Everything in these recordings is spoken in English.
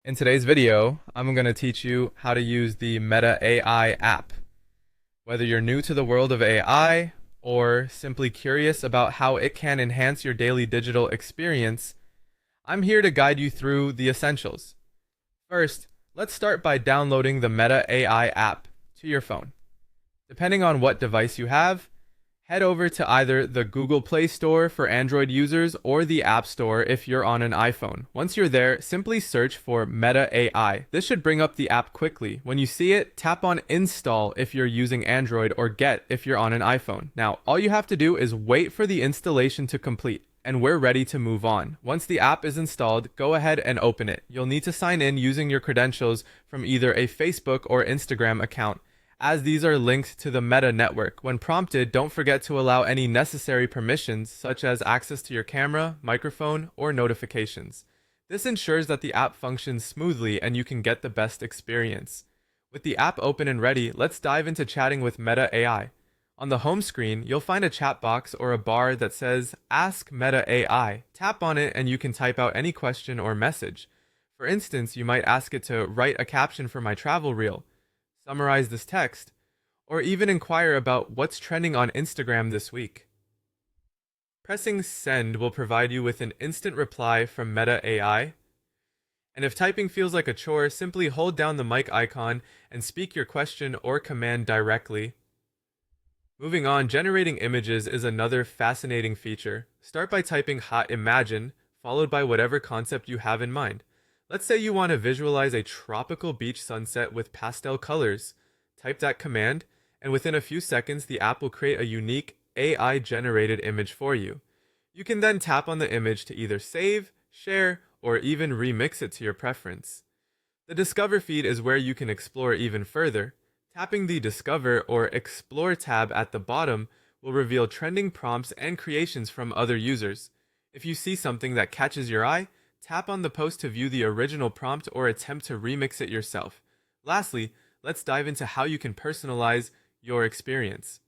In today's video, I'm going to teach you how to use the Meta AI app. Whether you're new to the world of AI or simply curious about how it can enhance your daily digital experience, I'm here to guide you through the essentials. First, let's start by downloading the Meta AI app to your phone. Depending on what device you have, head over to either the Google Play Store for Android users or the App Store if you're on an iPhone. Once you're there, simply search for Meta AI. This should bring up the app quickly. When you see it, tap on Install if you're using Android or Get if you're on an iPhone. Now, all you have to do is wait for the installation to complete, and we're ready to move on. Once the app is installed, go ahead and open it. You'll need to sign in using your credentials from either a Facebook or Instagram account, as these are linked to the Meta network. When prompted, don't forget to allow any necessary permissions, such as access to your camera, microphone, or notifications. This ensures that the app functions smoothly and you can get the best experience. With the app open and ready, let's dive into chatting with Meta AI. On the home screen, you'll find a chat box or a bar that says Ask Meta AI. Tap on it and you can type out any question or message. For instance, you might ask it to write a caption for my travel reel, summarize this text, or even inquire about what's trending on Instagram this week. Pressing send will provide you with an instant reply from Meta AI. And if typing feels like a chore, simply hold down the mic icon and speak your question or command directly. Moving on, generating images is another fascinating feature. Start by typing hot imagine, followed by whatever concept you have in mind. Let's say you want to visualize a tropical beach sunset with pastel colors. Type that command, and within a few seconds, the app will create a unique AI-generated image for you. You can then tap on the image to either save, share, or even remix it to your preference. The Discover feed is where you can explore even further. Tapping the Discover or Explore tab at the bottom will reveal trending prompts and creations from other users. If you see something that catches your eye, tap on the post to view the original prompt or attempt to remix it yourself. Lastly, let's dive into how you can personalize your experience.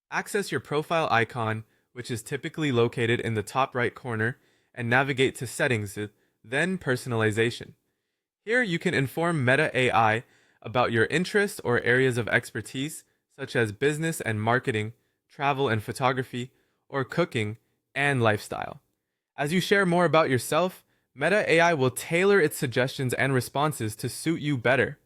Access your profile icon, which is typically located in the top right corner, and navigate to Settings, then Personalization. Here you can inform Meta AI about your interests or areas of expertise, such as business and marketing, travel and photography, or cooking and lifestyle. As you share more about yourself, Meta AI will tailor its suggestions and responses to suit you better.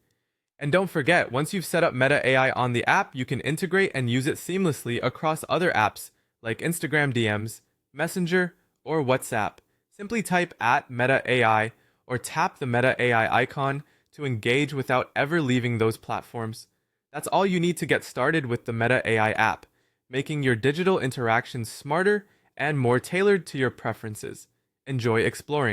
And don't forget, once you've set up Meta AI on the app, you can integrate and use it seamlessly across other apps like Instagram DMs, Messenger, or WhatsApp. Simply type @Meta AI or tap the Meta AI icon to engage without ever leaving those platforms. That's all you need to get started with the Meta AI app, making your digital interactions smarter and more tailored to your preferences. Enjoy exploring.